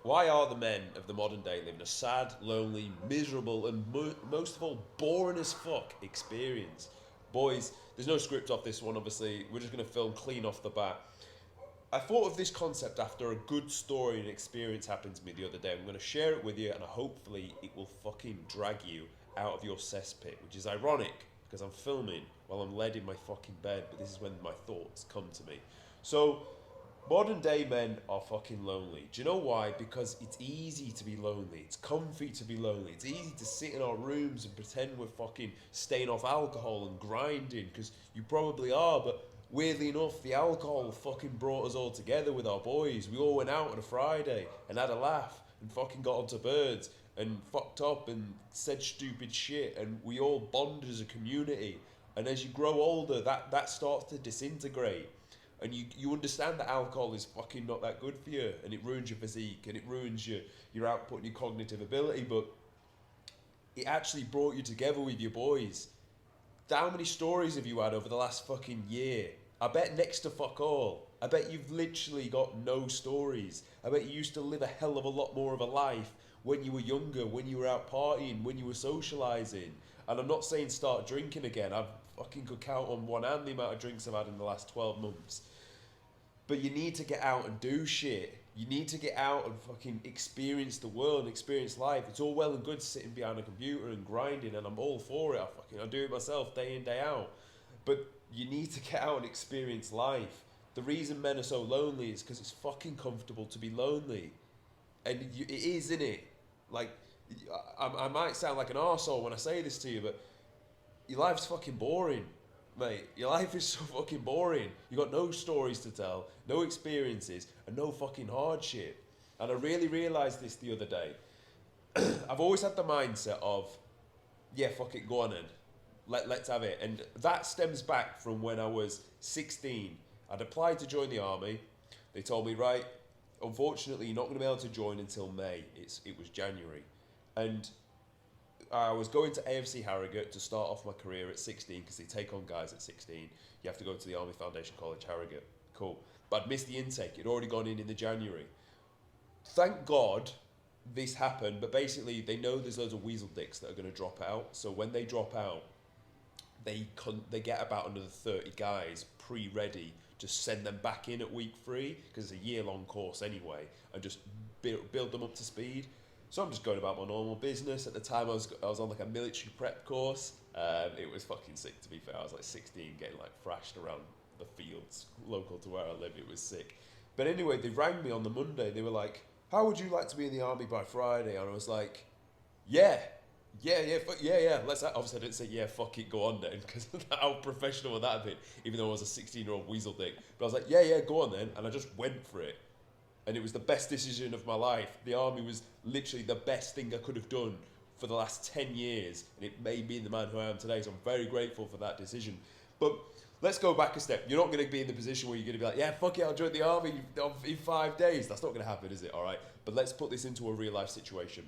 Why are the men of the modern day living a sad, lonely, miserable, and most of all, boring as fuck experience? Boys, there's no script off this one, obviously. We're just going to film clean off the bat. I thought of this concept after a good story and experience happened to me the other day. I'm going to share it with you, and hopefully it will fucking drag you out of your cesspit, which is ironic because I'm filming while I'm laid in my fucking bed, but this is when my thoughts come to me. So, modern day men are fucking lonely. Do you know why? Because it's easy to be lonely. It's comfy to be lonely. It's easy to sit in our rooms and pretend we're fucking staying off alcohol and grinding, because you probably are, but weirdly enough, the alcohol fucking brought us all together with our boys. We all went out on a Friday and had a laugh and fucking got onto birds and fucked up and said stupid shit, and we all bonded as a community. And as you grow older, that starts to disintegrate. And you understand that alcohol is fucking not that good for you, and it ruins your physique, and it ruins your output and your cognitive ability, but it actually brought you together with your boys. How many stories have you had over the last fucking year? I bet next to fuck all. I bet you've literally got no stories. I bet you used to live a hell of a lot more of a life when you were younger, when you were out partying, when you were socialising. And I'm not saying start drinking again. I fucking could count on one hand the amount of drinks I've had in the last 12 months. But you need to get out and do shit. You need to get out and fucking experience the world and experience life. It's all well and good sitting behind a computer and grinding, and I'm all for it. I do it myself day in, day out. But you need to get out and experience life. The reason men are so lonely is because it's fucking comfortable to be lonely. And it is, isn't it? Like, I might sound like an arsehole when I say this to you, but your life's fucking boring. Mate, your life is so fucking boring. You got no stories to tell, no experiences, and no fucking hardship. And I really realised this the other day. I've always had the mindset of, yeah, fuck it, go on then. Let's have it. And that stems back from when I was 16. I'd applied to join the army. They told me, right, unfortunately, you're not going to be able to join until May. It was January. And I was going to AFC Harrogate to start off my career at 16, because they take on guys at 16. You have to go to the Army Foundation College, Harrogate. Cool. But I'd missed the intake. It'd already gone in the January. Thank God this happened, but basically they know there's loads of weasel dicks that are going to drop out. So when they drop out, they get about another 30 guys pre-ready to send them back in at week 3, because it's a year-long course anyway, and just build them up to speed. So I'm just going about my normal business. At the time, I was on like a military prep course. It was fucking sick, to be fair. I was like 16, getting like thrashed around the fields local to where I live. It was sick. But anyway, they rang me on the Monday. They were like, "How would you like to be in the army by Friday?" And I was like, "Yeah, yeah. Let's." Obviously, I didn't say yeah, fuck it, go on then, because how professional would that have been? Even though I was a 16-year-old weasel dick. But I was like, yeah, go on then, and I just went for it. And it was the best decision of my life. The army was literally the best thing I could have done for the last 10 years. And it made me the man who I am today. So I'm very grateful for that decision. But let's go back a step. You're not going to be in the position where you're going to be like, yeah, fuck it, I'll join the army in 5 days. That's not going to happen, is it? All right. But let's put this into a real life situation.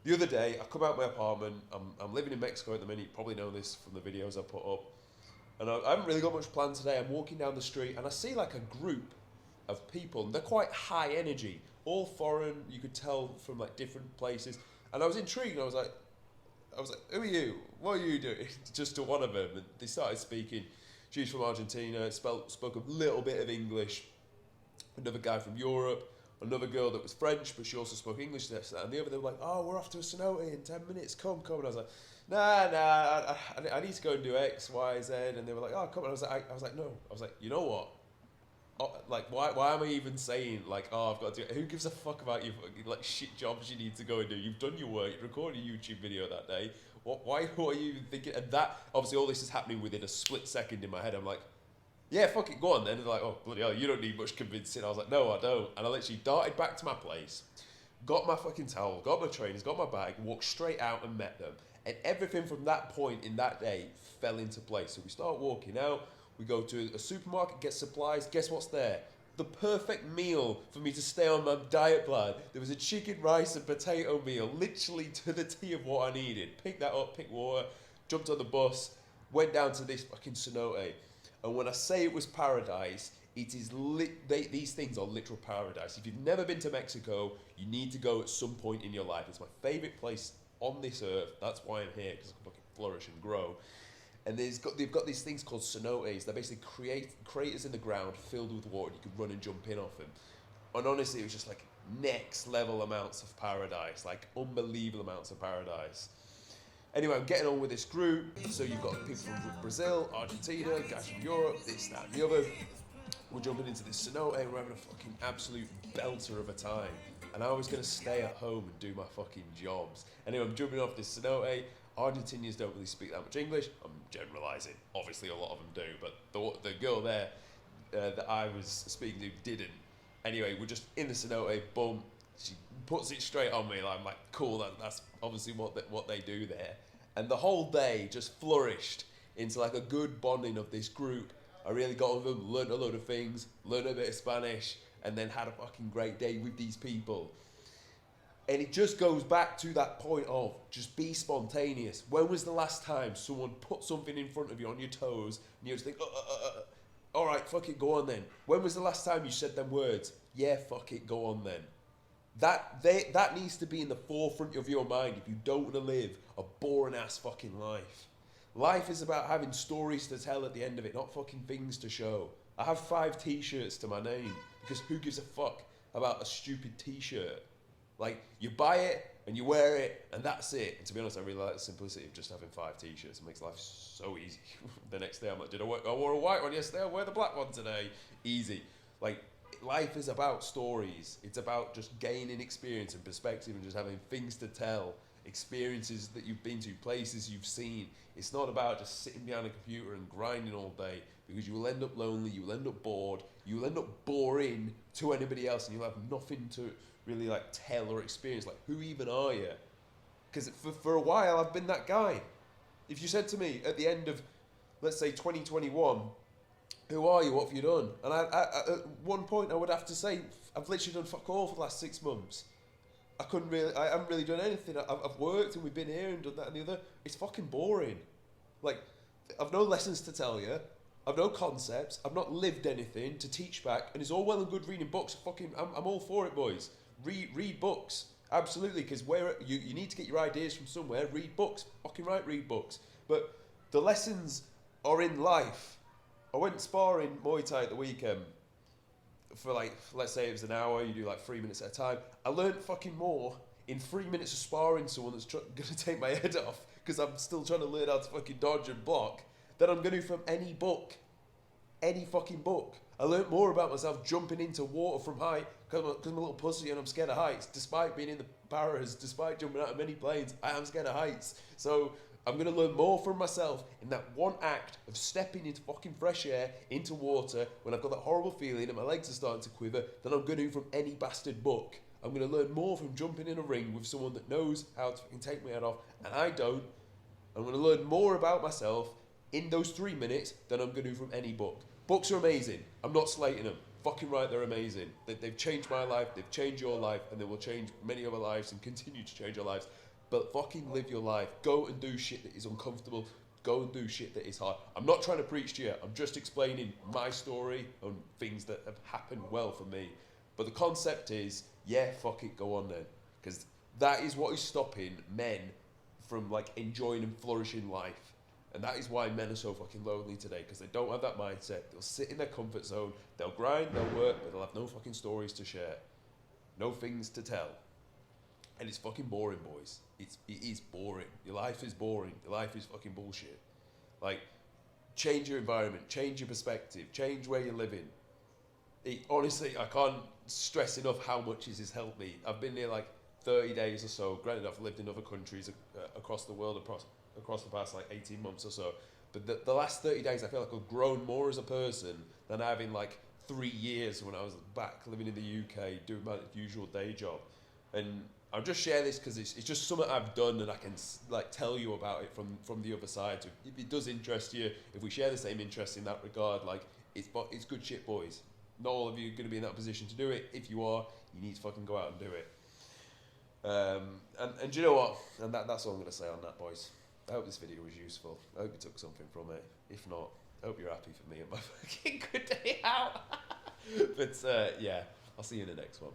The other day, I come out of my apartment. I'm living in Mexico at the minute. You probably know this from the videos I put up. And I haven't really got much planned today. I'm walking down the street and I see like a group of people, and they're quite high energy, all foreign. You could tell from like different places, and I was intrigued. I was like, "Who are you? What are you doing?" Just to one of them, and they started speaking. She's from Argentina. Spoke a little bit of English. Another guy from Europe. Another girl that was French, but she also spoke English. And the other, they were like, "Oh, we're off to a cenote in 10 minutes. Come." And I was like, "Nah. I need to go and do X, Y, Z." And they were like, "Oh, come." And I was like, "No." I was like, "You know what? Oh, like, why am I even saying, like, oh, I've got to do it? Who gives a fuck about your fucking, like, shit jobs you need to go and do? You've done your work, you recorded a YouTube video that day. Why are you even thinking? And that, obviously, all this is happening within a split second in my head. I'm like, yeah, fuck it, go on then. And they're like, oh, bloody hell, you don't need much convincing. I was like, no, I don't. And I literally darted back to my place, got my fucking towel, got my trainers, got my bag, walked straight out and met them. And everything from that point in that day fell into place. So we start walking out. We go to a supermarket, get supplies. Guess what's there? The perfect meal for me to stay on my diet plan. There was a chicken, rice, and potato meal, literally to the T of what I needed. Picked that up, picked water, jumped on the bus, went down to this fucking cenote. And when I say it was paradise, It is these things are literal paradise. If you've never been to Mexico, you need to go at some point in your life. It's my favorite place on this earth. That's why I'm here, because I can fucking flourish and grow. And they've got these things called cenotes. They're basically craters in the ground filled with water. And you can run and jump in off them. And honestly, it was just like next level amounts of paradise, like unbelievable amounts of paradise. Anyway, I'm getting on with this group. So you've got people from Brazil, Argentina, guys from Europe, this, that, and the other. We're jumping into this cenote. We're having a fucking absolute belter of a time. And I was going to stay at home and do my fucking jobs. Anyway, I'm jumping off this cenote. Argentinians don't really speak that much English. I'm generalising. Obviously, a lot of them do. But the girl there that I was speaking to didn't. Anyway, we're just in the cenote. Boom. She puts it straight on me. I'm like, cool. That's obviously what they do there. And the whole day just flourished into like a good bonding of this group. I really got with them, learned a load of things, learned a bit of Spanish, and then had a fucking great day with these people. And it just goes back to that point of just be spontaneous. When was the last time someone put something in front of you on your toes and you just think, all right, fuck it, go on then. When was the last time you said them words? Yeah, fuck it, go on then. That needs to be in the forefront of your mind if you don't want to live a boring ass fucking life. Life is about having stories to tell at the end of it, not fucking things to show. I have 5 t-shirts to my name because who gives a fuck about a stupid t-shirt? Like, you buy it and you wear it and that's it. And to be honest, I really like the simplicity of just having 5 t-shirts. It makes life so easy. The next day I'm like, I wore a white one yesterday, I'll wear the black one today. Easy. Like, life is about stories. It's about just gaining experience and perspective and just having things to tell. Experiences that you've been to, places you've seen. It's not about just sitting behind a computer and grinding all day, because you will end up lonely, you will end up bored, you will end up boring to anybody else, and you'll have nothing to really like tell or experience. Like, who even are you? Because for a while I've been that guy. If you said to me at the end of, let's say 2021, who are you, what have you done? And I at one point I would have to say, I've literally done fuck all for the last 6 months. I haven't really done anything. I've worked and we've been here and done that and the other. It's fucking boring. Like, I've no lessons to tell you. I've no concepts. I've not lived anything to teach back. And it's all well and good reading books. I'm all for it, boys. Read books. Absolutely, because where you need to get your ideas from somewhere. Read books. Fucking right, read books. But the lessons are in life. I went sparring Muay Thai at the weekend. For like, let's say it was an hour, you do like 3 minutes at a time. I learned fucking more in 3 minutes of sparring someone that's gonna take my head off because I'm still trying to learn how to fucking dodge and block than I'm gonna do from any book. Any fucking book. I learned more about myself jumping into water from height because I'm a little pussy and I'm scared of heights. Despite being in the paras, despite jumping out of many planes, I am scared of heights. So I'm going to learn more from myself in that one act of stepping into fucking fresh air, into water, when I've got that horrible feeling and my legs are starting to quiver, than I'm going to do from any bastard book. I'm going to learn more from jumping in a ring with someone that knows how to fucking take my head off, and I don't. I'm going to learn more about myself in those 3 minutes than I'm going to do from any book. Books are amazing. I'm not slating them. Fucking right, they're amazing. They've changed my life, they've changed your life, and they will change many other lives and continue to change our lives. But fucking live your life. Go and do shit that is uncomfortable. Go and do shit that is hard. I'm not trying to preach to you. I'm just explaining my story and things that have happened well for me. But the concept is, yeah, fuck it, go on then. Because that is what is stopping men from like enjoying and flourishing life. And that is why men are so fucking lonely today, because they don't have that mindset. They'll sit in their comfort zone, they'll grind, they'll work, but they'll have no fucking stories to share. No things to tell. And it's fucking boring, boys. It is boring. Your life is boring. Your life is fucking bullshit. Like, change your environment, change your perspective, change where you're living. Honestly, I can't stress enough how much this has helped me. I've been here like 30 days or so. Granted, I've lived in other countries across the world, across the past like 18 months or so. But the last 30 days, I feel like I've grown more as a person than I have in like 3 years when I was back living in the UK, doing my usual day job. And I'll just share this because it's just something I've done and I can like tell you about it from the other side. So if it does interest you, if we share the same interest in that regard, like it's good shit, boys. Not all of you are going to be in that position to do it. If you are, you need to fucking go out and do it. And do you know what? And that's all I'm going to say on that, boys. I hope this video was useful. I hope you took something from it. If not, I hope you're happy for me and my fucking good day out. But yeah, I'll see you in the next one.